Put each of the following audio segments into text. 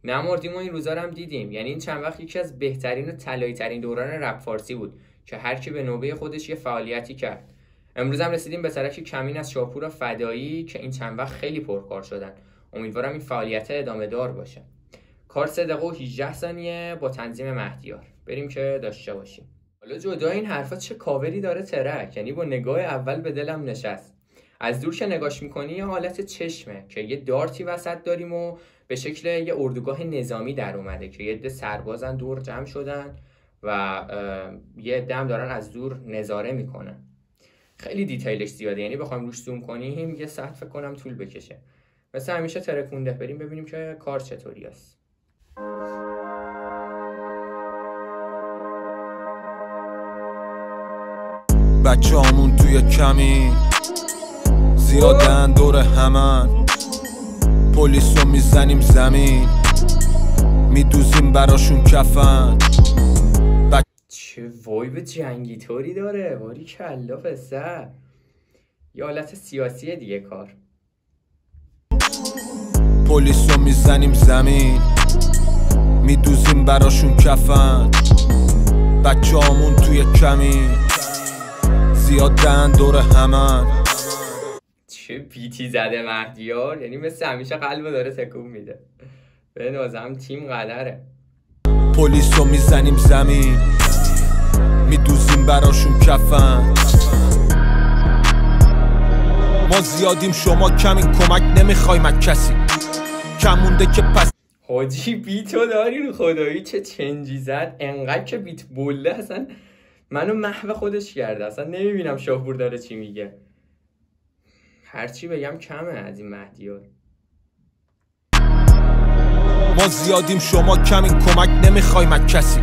نمردیم و این روزا رو هم دیدیم. یعنی این چند وقت یکی از بهترین و طلایی ترین دوران رپ فارسی بود که هر کی به نوبه خودش یه فعالیتی کرد. امروز هم رسیدیم به ترک کمین از شاپور فدایی که این چند وقت خیلی پرکار شدن. امیدوارم این فعالیت ادامه دار باشه. کار 3 دقیقه و 18 ثانیه با تنظیم مهدیار. بریم که داشته باشیم. حالا جدا این حرفا چه کاوری داره ترک، یعنی با نگاه اول به دلم نشست. از دور که نگاش میکنی یه حالت چشمه که یه دارتی وسط داریم و به شکل یه اردوگاه نظامی در اومده که یه عده سربازن دور جمع شدن و یه عده هم دارن از دور نظاره میکنن. خیلی دیتیلش زیاده، یعنی بخوایم روش زوم کنیم یه ساعت فکر کنم طول بکشه. مثل همیشه ترکونده. بریم ببینیم که کار چطوری است. بچه همون توی کمی زیادن دور همن، پلیسو میزنیم زمین میدوزیم براشون کفن. چه وایب جنگی طوری داره، باری کلا پسر. یه حالت سیاسیه دیگه کار. پلیسو میزنیم زمین میدوزیم براشون کفن. بچه همون توی کمی زیادن دور همن. چه بیتی زده مهدیار، یعنی مثل همیشه قلبو داره تکون میده. به نظرم تیم قدره. پلیسو میزنیم زمین میدوزیم براشون کفن. ما زیادیم شما کمین، کمک نمیخوایم از کسی، کم مونده که پس. حاجی بیتو داری رو خدایی، چه چنجی زد. انقدر که بیت بوله اصلا منو محو خودش کرده. اصلا نمیبینم شاپور داره چی میگه. هرچی بگم کمه از این مهدیار. ما زیادیم شما کمین، کمک نمیخوایم از کسی،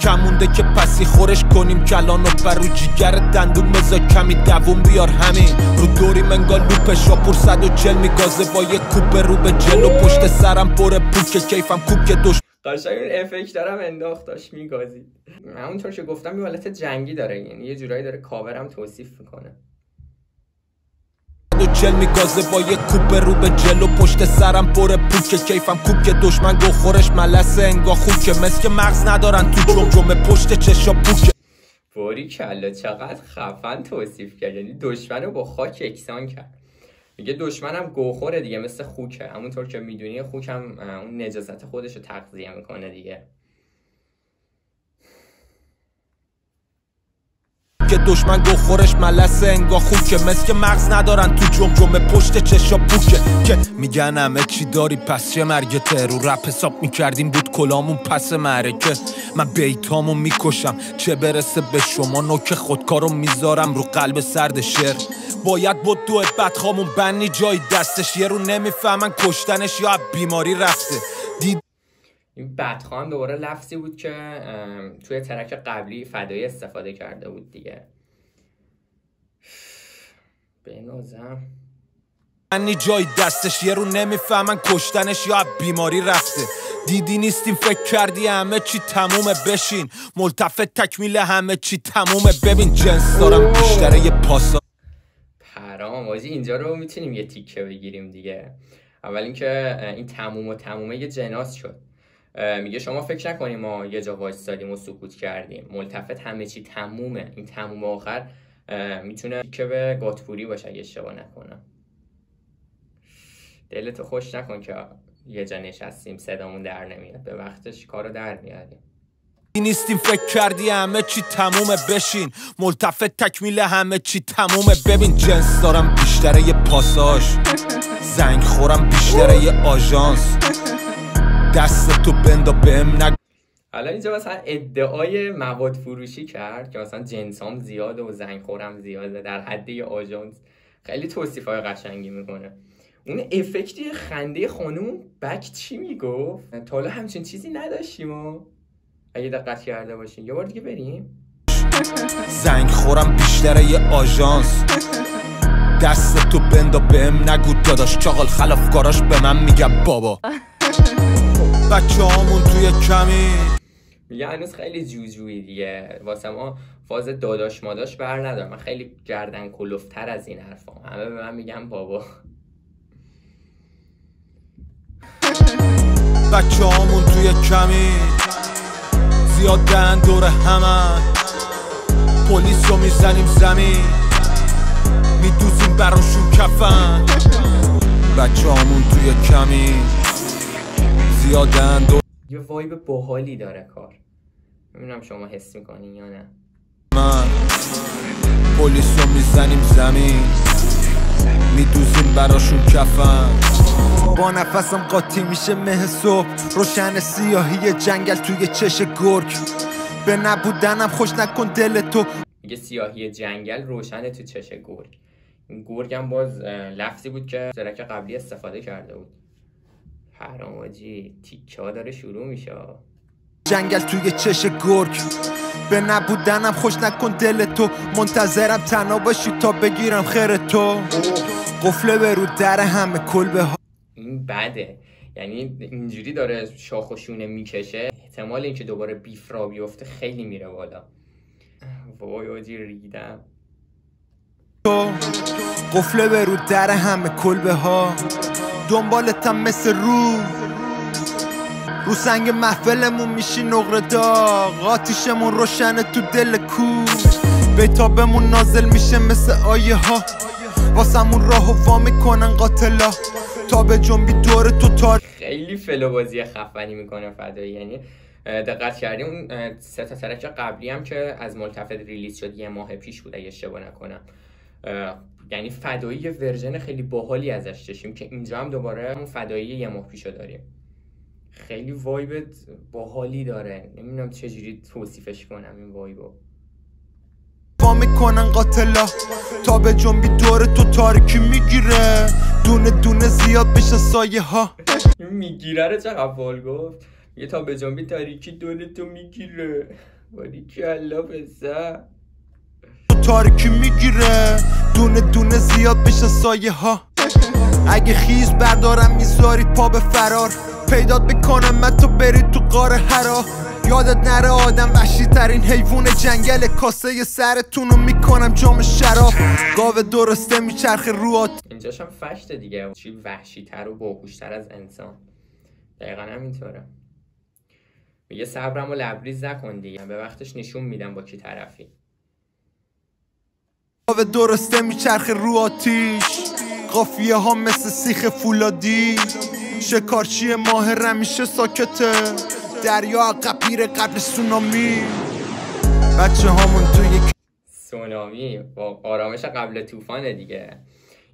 کم مونده که پسی خورش کنیم کلان و برو جیگر دندون مزا کمی دوون بیار همین. رو دوری منگال لوپ شاپور 140 میگازه با یه کوب رو به جلو، پشت سرم پر پوکه کیفم کوک دوش. قشنگ این افکت دارم انداختاش میگازید. همونطور که گفتم یه حالت جنگی داره، یعنی یه جورایی داره کاورم توصیف میکنه. 140 میگازه با یه کوب رو به جلو، پشت سرم پر پوکه کیفم کوک دشمن گو خورش ملسه انگا خوکه، مثل که مغز ندارن تو جمجمه پشت چشا پوکه. باری کلا چقدر خفن توصیف کرد، یعنی دشمنو با خاک یکسان کرد. میگه دشمنم گوخوره دیگه، مثل خوکه. همونطور که میدونی خوک هم اون نجاست خودشو تغذیه میکنه دیگه. که دشمن گو خورش ملسه انگا خوکه، مثل که مغز ندارن تو جمجمه پشت چشا پوکه. که میگن همه چی داری پس چه مرگته، رو رپ حساب میکردیم بود کلامون پس معرکه. من بیتامو میکشم چه برسه به شما، نوک خودکارو میذارم رو قلب سرد شعر. باید بود دو بدخامون بنی جای دستش، یه رو نمیفهمن کشتنش یا بیماری رفته. این بدخواه دوباره لفظی بود که توی ترک قبلی فدایی استفاده کرده بود دیگه. بنازم بنی جای دستش، یه رو نمیفهمن کشتنش یا بیماری رفته. دیدی نیستیم فکر کردی همه چی تمومه، بشین ملتفت تکمیل همه چی تمومه. ببین جنس دارم بیشتره یه پاسا پرام واجی. اینجا رو میتونیم یه تیکه بگیریم دیگه. اول اینکه این تمومه یه جناس شد. میگه شما فکر نکنیم ما یه جا وایسادیم و سکوت کردیم، ملتفت همه چی تمومه. این تموم آخر میتونه که به گاتپوری باشه اگه اشتباه نکنم. دلتو خوش نکن که یه جا نشستیم صدامون در نمیاد، به وقتش کارو در میاریم. نیستیم فکر کردی همه چی تمومه، بشین ملتفت تکمیل همه چی تمومه. ببین جنس دارم بیشتره یه پاساژ، زنگ خورم بیشتره یه آژانس، دست تو بندا بهم نگو. حالا اینجا مثلا ادعای مواد فروشی کرد که مثلا جنسام زیاده و زنگ خورم زیاده در حد یه آژانس. خیلی توصیفای قشنگی میکنه. اون افکتی خنده خانوم بک چی میگفت؟ تا حالا همچین چیزی نداشتیم و اگه دقت کرده باشین. یه بار دیگه بریم. زنگ خورم بیشتره یه آژانس، دست تو بندا بهم نگو داداش، چاقال خلافکاراش به من میگم بابا. بچه هامون توی کمی میگه هنوز خیلی جوجویی دیگه، واسه ما فاز داداش ماداش بر ندارم. من خیلی گردن کلوفتر از این حرفام، همه به من میگم بابا. بچه هامون توی کمی زیادن دور همه، پلیس رو میزنیم زمین میدوزیم براشون کفن. بچه هامون توی کمی زیادن دور یه وایب باحالی داره کار، نمیدونم شما حس میکنین یا نه. من پلیس رو میزنیم زمین میدوزیم براشون کفن. با نفسم قاطی میشه مه صبح، روشن سیاهی جنگل توی چش گرگ. به نبودنم خوش نکن دل تو. میگه سیاهی جنگل روشن تو چش گرگ. این گرگ هم باز لفظی بود که ترک قبلی استفاده کرده بود. حرام آجی تیکه ها داره شروع میشه. جنگل توی چش گرگ. به نبودنم خوش نکن دل تو، منتظرم تنها باشی تا بگیرم خیر تو. قفله به رو در همه کلبه ها. این بده، یعنی اینجوری داره شاخ و شونه میکشه، احتمال اینکه دوباره بیف را بیفته خیلی میره بالا. وای آجی ریدم. قفله به رو در همه کلبه ها، دنبالتم مثل رو سنگ محفلمون میشی نقره داغ. آتیشمون روشنه تو دل کو، بیتابمون نازل میشه مثل آیه ها. واسمون راهو وا میکنن قاتلا تا به جنبی دور تو تار. خیلی فلوبازی خفنی میکنه فدایی. یعنی دقت کردیم اون 3 تا ترک قبلی هم که از ملتفت ریلیز شد یه ماه پیش بود اگه اشتباه نکنم، یعنی فدایی یه ورژن خیلی باحالی ازش داشتیم که اینجا هم دوباره اون فدایی یه ماه پیشو داریم. خیلی وایب باحالی داره، نمیدونم چجوری توصیفش کنم این وایبو. وا میکنن قاتلا تا به جنبی دور تو تاریکی میگیره، دونه دونه زیاد بشن سایه ها. میگیره رو چقدر بال گفت، یه تا به جنبی تاریکی دور تو میگیره. ولی کلا بسه تاریکی میگیره، دونه دونه زیاد بشن سایه ها. اگه خیز بردارم میذارید پا به فرار، پیدات میکنم من تو برید تو غار حرا. یادت نره آدم وحشی ترین حیوان جنگل، کاسه سرتونو میکنم جام شراب. گاو درسته میچرخه روات. اینجاش هم فشته دیگه، چی وحشی تر و باهوشتر از انسان. دقیقا همینطوره. میگه صبرم و لبریز نکن دیگه، به وقتش نشون میدم با کی طرفی. گاو درسته میچرخه رو آتیش، قافیه ها مثل سیخ فولادی. شکارچی ماهر همیشه ساکته، دریا قبیر قبل سونامی. بچه هامون توی سونامی با آرامش قبل طوفانه دیگه.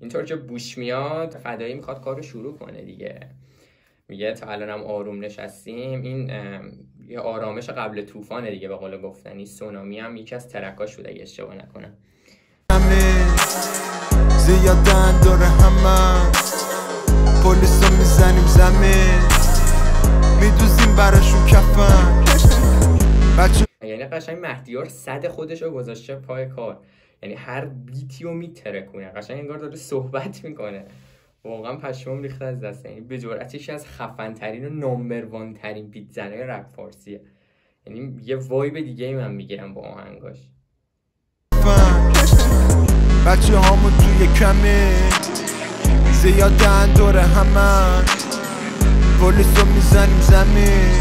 اینطور که بوش میاد فدایی میخواد کارو شروع کنه دیگه. میگه تا الانم آروم نشستیم، این یه آرامش قبل طوفانه دیگه به قول گفتنی. سونامی هم یکی از ترکاش بود اگه اشتباه نکنم. زیادن داره همه، پلیس رو میزنیم زمین میدوزیم براشون کفن. یعنی قشنگ مهدیار صد خودش رو گذاشته پای کار، یعنی هر بیتی رو میترکونه، قشنگ انگار داره صحبت میکنه. واقعا پشمام ریخته از دست. یعنی به جرأتش از خفن ترین و نامبر وان ترین بیت زنای رپ فارسیه. یعنی یه وایب دیگه ای من میگیرم با آهنگاش. بچه هامون توی کمی زیادن دور همه، پلیس رو میزنیم زمین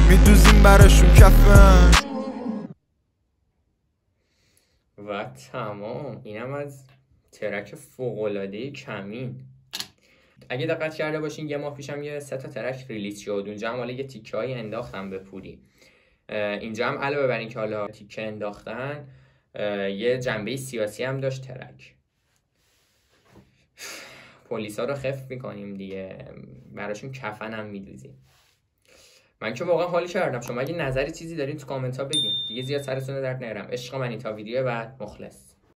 میدوزیم براشون کفن. و تمام. اینم از ترک فوق‌العاده کمین. اگه دقت کرده باشین یه ماه پیشم یه 3 تا ترک ریلیز شد، اونجا هم حالا یه تیکه هایی انداختم به پوری. اینجا هم علاوه بر این که حالا تیکه انداختن یه جنبه سیاسی هم داشت ترک. پلیسا رو خف میکنیم دیگه، براشون کفن هم میدوزیم. من که واقعا حال کردم. شما اگه نظری چیزی دارین تو کامنت ها بگین دیگه، زیاد سرتون درد نرم. عشق منی تا ویدیو بعد. مخلص.